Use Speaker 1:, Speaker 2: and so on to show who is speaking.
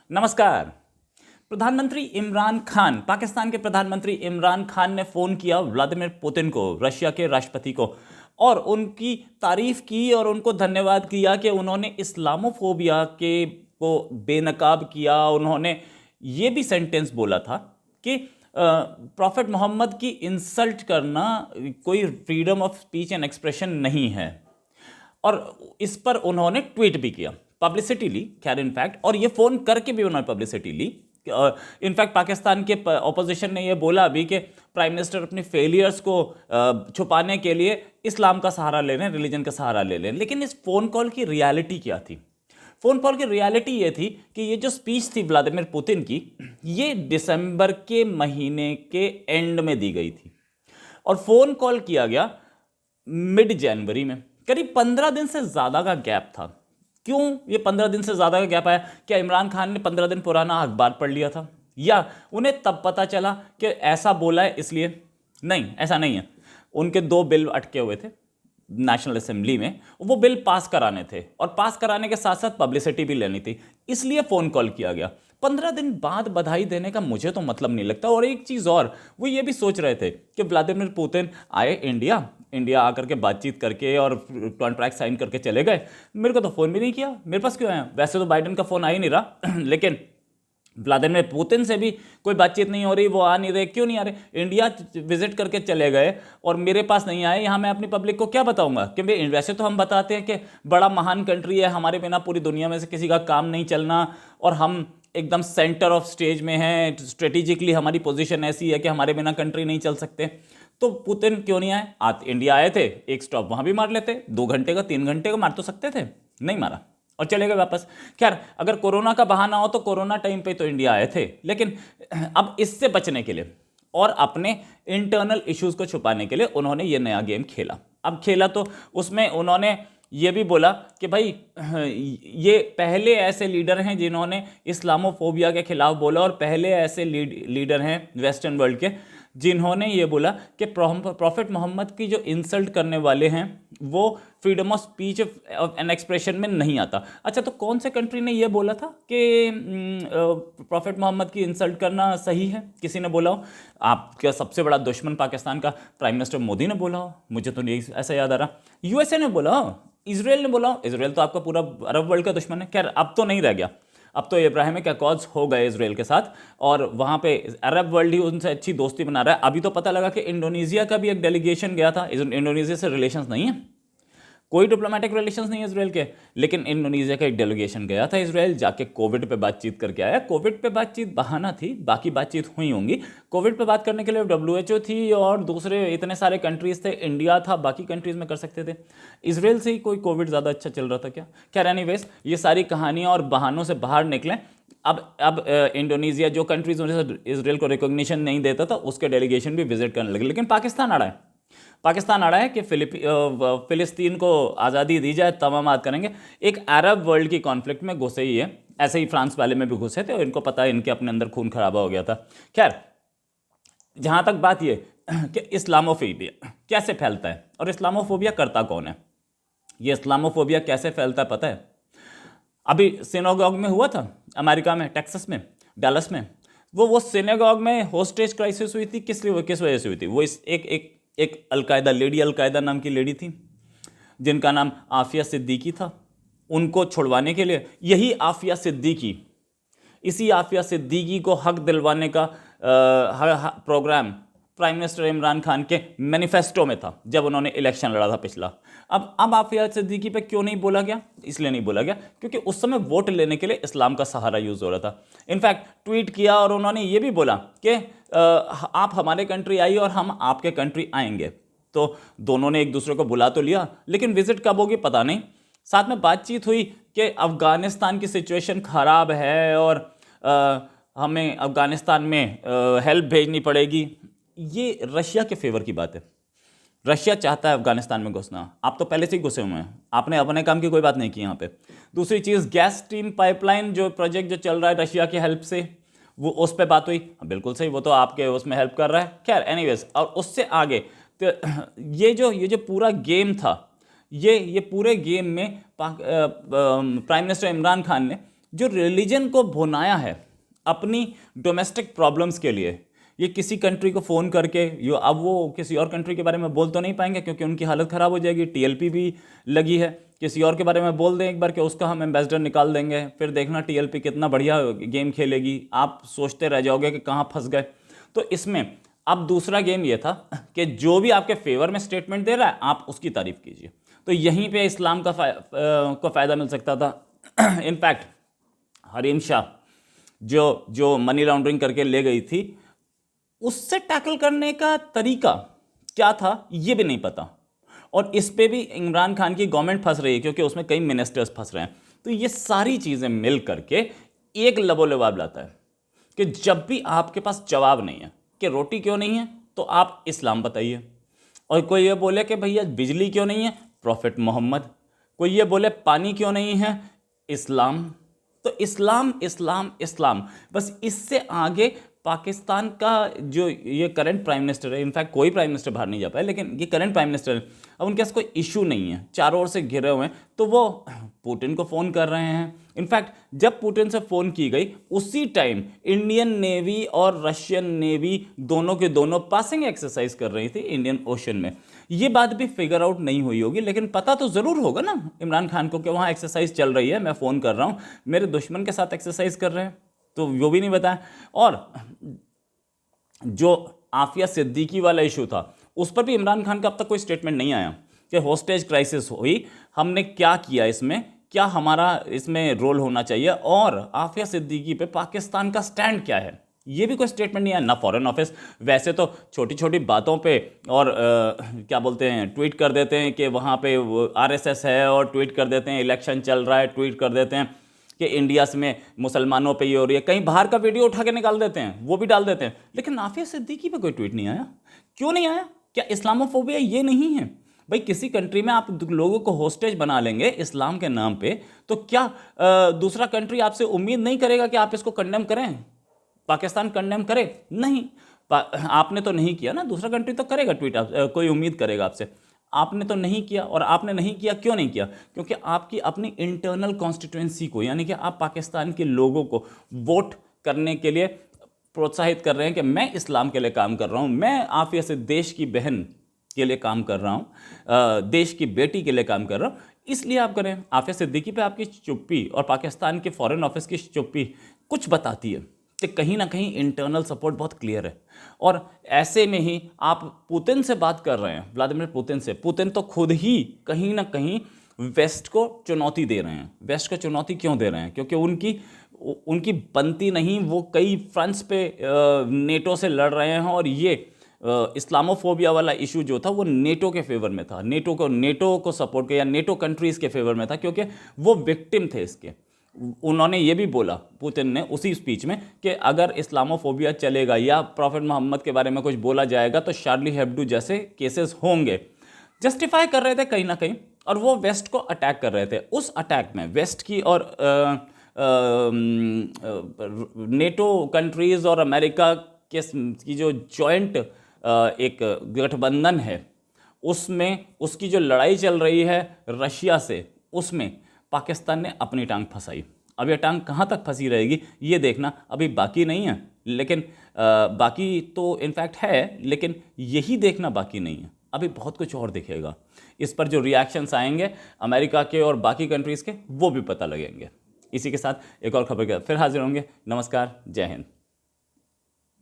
Speaker 1: नमस्कार। प्रधानमंत्री इमरान खान, पाकिस्तान के प्रधानमंत्री इमरान खान ने फ़ोन किया व्लादिमीर पुतिन को, रशिया के राष्ट्रपति को, और उनकी तारीफ की और उनको धन्यवाद किया कि उन्होंने इस्लामोफोबिया के को बेनकाब किया। उन्होंने ये भी सेंटेंस बोला था कि प्रॉफेट मोहम्मद की इंसल्ट करना कोई freedom of speech and expression नहीं है। और इस पर उन्होंने ट्वीट भी किया, पब्लिसिटी ली। खैर इनफैक्ट, और ये फ़ोन करके भी उन्होंने पब्लिसिटी ली। इनफैक्ट पाकिस्तान के ऑपोजिशन ने ये बोला अभी कि प्राइम मिनिस्टर अपने फेलियर्स को छुपाने के लिए इस्लाम का सहारा ले रहे हैं, रिलीजन का सहारा ले रहे हैं। लेकिन इस फ़ोन कॉल की रियलिटी क्या थी? फ़ोन कॉल की रियलिटी ये थी कि ये जो स्पीच थी व्लादिमीर पुतिन की, ये दिसंबर के महीने के एंड में दी गई थी और फ़ोन कॉल किया गया मिड जनवरी में। करीब 15 दिन से ज़्यादा का गैप था। क्यों ये 15 दिन से ज़्यादा का गैप आया? क्या इमरान खान ने 15 दिन पुराना अखबार पढ़ लिया था, या उन्हें तब पता चला कि ऐसा बोला है इसलिए? नहीं, ऐसा नहीं है। उनके 2 बिल अटके हुए थे नेशनल असेंबली में, वो बिल पास कराने थे और पास कराने के साथ साथ पब्लिसिटी भी लेनी थी, इसलिए फ़ोन कॉल किया गया। 15 दिन बाद बधाई देने का मुझे तो मतलब नहीं लगता। और एक चीज़ और, वो ये भी सोच रहे थे कि व्लादिमीर पुतिन आए इंडिया आकर के बातचीत करके और कॉन्ट्रैक्ट साइन करके चले गए। मेरे को तो फ़ोन भी नहीं किया, मेरे पास क्यों आया? वैसे तो बाइडेन का फ़ोन आ ही नहीं रहा लेकिन व्लादिमीर पुतिन से भी कोई बातचीत नहीं हो रही, वो आ नहीं रहे। क्यों नहीं आ रहे? इंडिया विजिट करके चले गए और मेरे पास नहीं आए। यहाँ मैं अपनी पब्लिक को क्या बताऊंगा? क्योंकि वैसे तो हम बताते हैं कि बड़ा महान कंट्री है, हमारे बिना पूरी दुनिया में से किसी का काम नहीं चलना, और हम एकदम सेंटर ऑफ स्टेज में हैं, स्ट्रेटेजिकली हमारी पोजीशन ऐसी है कि हमारे बिना कंट्री नहीं चल सकते। तो पुतिन क्यों नहीं आए? इंडिया आए थे, एक स्टॉप वहाँ भी मार लेते, 2 घंटे का 3 घंटे का मार तो सकते थे, नहीं मारा और चले गए वापस। खैर, अगर कोरोना का बहाना हो तो कोरोना टाइम पे तो इंडिया आए थे, लेकिन अब इससे बचने के लिए और अपने इंटरनल इश्यूज को छुपाने के लिए उन्होंने ये नया गेम खेला। अब खेला तो उसमें उन्होंने ये भी बोला कि भाई ये पहले ऐसे लीडर हैं जिन्होंने इस्लामोफोबिया के खिलाफ बोला, और पहले ऐसे लीडर हैं वेस्टर्न वर्ल्ड के जिन्होंने ये बोला कि प्रॉफेट मोहम्मद की जो इंसल्ट करने वाले हैं वो freedom of speech and expression में नहीं आता। अच्छा, तो कौन से कंट्री ने ये बोला था कि प्रॉफेट मोहम्मद की इंसल्ट करना सही है? किसी ने बोला हो? आपका सबसे बड़ा दुश्मन पाकिस्तान का प्राइम मिनिस्टर मोदी ने बोला हो? मुझे तो नहीं ऐसा याद आ रहा। यूएसए ने बोला हो? इजराइल ने बोला हो? इजराइल तो आपका पूरा अरब वर्ल्ड का दुश्मन है। खैर, अब तो नहीं रह गया, अब तो इब्राहिमिक अकॉर्ड्स हो गए इजराइल के साथ, और वहाँ पे अरब वर्ल्ड ही उनसे अच्छी दोस्ती बना रहा है। अभी तो पता लगा कि इंडोनेशिया का भी एक डेलीगेशन गया था। इंडोनेशिया से रिलेशंस नहीं है, कोई डिप्लोमेटिक रिलेशंस नहीं है इसराइल के, लेकिन इंडोनेशिया का एक डेलीगेशन गया था इसराइल, जाके कोविड पे बातचीत करके आया। कोविड पे बातचीत बहाना थी, बाकी बातचीत हुई होंगी। कोविड पे बात करने के लिए WHO थी और दूसरे इतने सारे कंट्रीज थे, इंडिया था, बाकी कंट्रीज में कर सकते थे। इसराइल से ही कोई कोविड ज़्यादा अच्छा चल रहा था क्या? खैर एनीवेज, ये सारी कहानियाँ और बहानों से बाहर निकलें। अब इंडोनेशिया, जो कंट्रीज इसराइल को रिकॉग्निशन नहीं देता था, उसके डेलीगेशन भी विजिट करने लगे। लेकिन पाकिस्तान आ रहा है, पाकिस्तान आ रहा है कि फिलिस्तीन को आज़ादी दी जाए, तमाम बात करेंगे। एक अरब वर्ल्ड की कॉन्फ्लिक्ट में घुसे ही है, ऐसे ही फ्रांस वाले में भी घुसे थे और इनको पता है इनके अपने अंदर खून खराबा हो गया था। खैर, जहाँ तक बात ये कि इस्लामोफोबिया कैसे फैलता है और इस्लामोफोबिया करता कौन है, ये इस्लामोफोबिया कैसे फैलता है पता है? अभी सिनेगॉग में हुआ था अमेरिका में, टेक्सास में, डैलस में। वो सिनेगॉग में होस्टेज क्राइसिस हुई थी। किस वजह से हुई थी? वो एक अलकायदा लेडी, अलकायदा नाम की लेडी थी जिनका नाम आफिया सिद्दीकी था। उनको छुड़वाने के लिए यही आफिया सिद्दीकी, इसी आफिया सिद्दीकी को हक दिलवाने का programme prime minister Imran Khan के मैनिफेस्टो में था जब उन्होंने इलेक्शन लड़ा था पिछला। अब आफिया सिद्दीकी पे क्यों नहीं बोला गया? इसलिए नहीं बोला गया क्योंकि उस समय वोट लेने के लिए इस्लाम का सहारा यूज़ हो रहा था। इनफैक्ट ट्वीट किया और उन्होंने ये भी बोला कि आप हमारे कंट्री आइए और हम आपके कंट्री आएंगे। तो दोनों ने एक दूसरे को बुला तो लिया, लेकिन विजिट कब होगी पता नहीं। साथ में बातचीत हुई कि अफ़गानिस्तान की सिचुएशन ख़राब है और हमें अफ़गानिस्तान में हेल्प भेजनी पड़ेगी। ये रशिया के फेवर की बात है। रशिया चाहता है अफगानिस्तान में घुसना। आप तो पहले से ही घुसे हुए हैं, आपने अपने काम की कोई बात नहीं की यहाँ पे। दूसरी चीज़, गैस स्ट्रीम पाइपलाइन जो प्रोजेक्ट जो चल रहा है रशिया की हेल्प से, वो उस पर बात हुई। बिल्कुल सही, वो तो आपके उसमें हेल्प कर रहा है। खैर एनीवेज, और उससे आगे तो ये जो पूरा गेम था, ये पूरे गेम में प्राइम मिनिस्टर इमरान खान ने जो रिलीजन को भुनाया है अपनी डोमेस्टिक प्रॉब्लम्स के लिए, ये किसी कंट्री को फ़ोन करके अब वो किसी और कंट्री के बारे में बोल तो नहीं पाएंगे क्योंकि उनकी हालत ख़राब हो जाएगी, टीएलपी भी लगी है। किसी और के बारे में बोल दें एक बार कि उसका हम एम्बेसडर निकाल देंगे, फिर देखना टीएलपी कितना बढ़िया गेम खेलेगी, आप सोचते रह जाओगे कि कहाँ फंस गए। तो इसमें अब दूसरा गेम ये था कि जो भी आपके फेवर में स्टेटमेंट दे रहा है आप उसकी तारीफ कीजिए। तो यहीं पे इस्लाम का को फ़ायदा मिल सकता था। इनफैक्ट हरीम शाह जो मनी लॉन्ड्रिंग करके ले गई थी, उससे टैकल करने का तरीका क्या था ये भी नहीं पता, और इस पे भी इमरान खान की गवर्नमेंट फंस रही है क्योंकि उसमें कई मिनिस्टर्स फंस रहे हैं। तो ये सारी चीज़ें मिल करके एक लबोलबाब लाता है कि जब भी आपके पास जवाब नहीं है कि रोटी क्यों नहीं है तो आप इस्लाम बताइए, और कोई ये बोले कि भैया बिजली क्यों नहीं है, प्रॉफिट मोहम्मद, कोई ये बोले पानी क्यों नहीं है, इस्लाम। तो इस्लाम इस्लाम इस्लाम, बस इससे आगे पाकिस्तान का जो ये करंट प्राइम मिनिस्टर है, इनफैक्ट कोई प्राइम मिनिस्टर बाहर नहीं जा पाया, लेकिन ये करंट प्राइम मिनिस्टर है, अब उनके पास कोई इशू नहीं है, चारों ओर से घिरे हुए हैं, तो वो पुतिन को फ़ोन कर रहे हैं। इनफैक्ट जब पुतिन से फ़ोन की गई उसी टाइम इंडियन नेवी और रशियन नेवी दोनों के दोनों पासिंग एक्सरसाइज कर रही थी इंडियन ओशन में। ये बात भी फिगर आउट नहीं हुई होगी, लेकिन पता तो ज़रूर होगा ना इमरान खान को कि वहाँ एक्सरसाइज चल रही है, मैं फ़ोन कर रहा हूँ, मेरे दुश्मन के साथ एक्सरसाइज कर रहे हैं, तो वो भी नहीं बताया। और जो आफिया सिद्दीकी वाला इशू था उस पर भी इमरान खान का अब तक कोई स्टेटमेंट नहीं आया कि होस्टेज क्राइसिस हुई, हमने क्या किया, इसमें क्या हमारा इसमें रोल होना चाहिए, और आफिया सिद्दीकी पे पाकिस्तान का स्टैंड क्या है, ये भी कोई स्टेटमेंट नहीं आया ना फॉरेन ऑफिस। वैसे तो छोटी छोटी बातों पे और क्या बोलते हैं ट्वीट कर देते हैं कि वहाँ पे आरएसएस है, और ट्वीट कर देते हैं इलेक्शन चल रहा है, ट्वीट कर देते हैं कि इंडिया में मुसलमानों पे ये हो रही है, कहीं बाहर का वीडियो उठा के निकाल देते हैं, वो भी डाल देते हैं, लेकिन आफिया सिद्दीकी पे कोई ट्वीट नहीं आया। क्यों नहीं आया? क्या इस्लामोफोबिया ये नहीं है? भाई किसी कंट्री में आप लोगों को होस्टेज बना लेंगे इस्लाम के नाम पे, तो क्या दूसरा कंट्री आपसे उम्मीद नहीं करेगा कि आप इसको कंडेम करें, पाकिस्तान कंडेम करे? नहीं, आपने तो नहीं किया ना, दूसरा कंट्री तो करेगा ट्वीट, कोई उम्मीद करेगा आपसे, आपने तो नहीं किया। और आपने नहीं किया, क्यों नहीं किया? क्योंकि आपकी अपनी इंटरनल कॉन्स्टिट्यूएंसी को, यानी कि आप पाकिस्तान के लोगों को वोट करने के लिए प्रोत्साहित कर रहे हैं कि मैं इस्लाम के लिए काम कर रहा हूँ, मैं आफिया से देश की बहन के लिए काम कर रहा हूँ, देश की बेटी के लिए काम कर रहा हूँ, इसलिए आप करें। आफिया सिद्दीकी पे आपकी चुप्पी और पाकिस्तान के फॉरेन ऑफिस की चुप्पी कुछ बताती है कि कहीं ना कहीं इंटरनल सपोर्ट बहुत क्लियर है। और ऐसे में ही आप पुतिन से बात कर रहे हैं, व्लादिमीर पुतिन से, पुतिन तो खुद ही कहीं ना कहीं वेस्ट को चुनौती दे रहे हैं। वेस्ट को चुनौती क्यों दे रहे हैं? क्योंकि उनकी बनती नहीं, वो कई फ्रंट्स पे नेटो से लड़ रहे हैं, और ये इस्लामोफोबिया वाला इशू जो था वो नेटो के फेवर में था, नेटो को सपोर्ट किया, नेटो कंट्रीज़ के फेवर में था, क्योंकि वो विक्टिम थे इसके। उन्होंने ये भी बोला पुतिन ने उसी स्पीच में कि अगर इस्लामोफोबिया चलेगा या प्रॉफिट मोहम्मद के बारे में कुछ बोला जाएगा तो शार्ली हेब्डो जैसे केसेस होंगे। जस्टिफाई कर रहे थे कहीं ना कहीं, और वो वेस्ट को अटैक कर रहे थे। उस अटैक में वेस्ट की और नेटो कंट्रीज़ और अमेरिका की जो जॉइंट एक गठबंधन है, उसमें उसकी जो लड़ाई चल रही है रशिया से, उसमें पाकिस्तान ने अपनी टांग फंसाई। अब ये टांग कहाँ तक फंसी रहेगी ये देखना अभी बाकी नहीं है, लेकिन बाकी तो इनफैक्ट है, लेकिन यही देखना बाकी नहीं है, अभी बहुत कुछ और दिखेगा। इस पर जो रिएक्शंस आएंगे अमेरिका के और बाकी कंट्रीज़ के, वो भी पता लगेंगे। इसी के साथ एक और खबर के साथ फिर हाजिर होंगे। नमस्कार, जय हिंद।